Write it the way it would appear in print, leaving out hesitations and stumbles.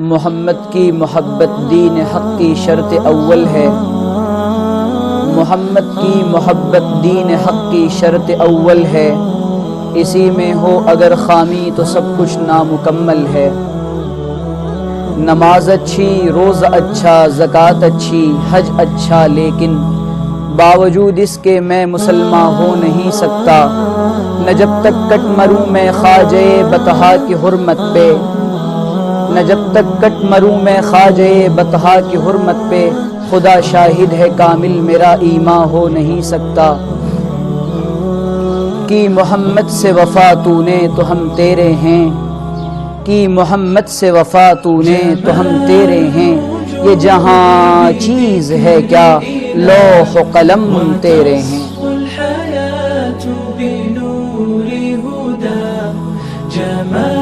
محمد کی محبت دین حق کی شرط اول ہے، محمد کی محبت دین حق کی شرط اول ہے، اسی میں ہو اگر خامی تو سب کچھ نامکمل ہے۔ نماز اچھی، روزہ اچھا، زکوٰۃ اچھی، حج اچھا، لیکن باوجود اس کے میں مسلمان ہو نہیں سکتا، نہ جب تک کٹ مروں میں خواجہ بطحا کی حرمت پہ، نہ جب تک کٹ مروں میں خواجہ بطحا کی حرمت پہ، خدا شاہد ہے کامل میرا ایمان ہو نہیں سکتا۔ کی محمد سے وفا تو نے تو ہم تیرے ہیں، کی محمد سے وفا تو نے تو ہم تیرے ہیں، یہ جہاں چیز ہے کیا لوح و قلم تیرے ہیں۔ الحياة بنور هدى جمال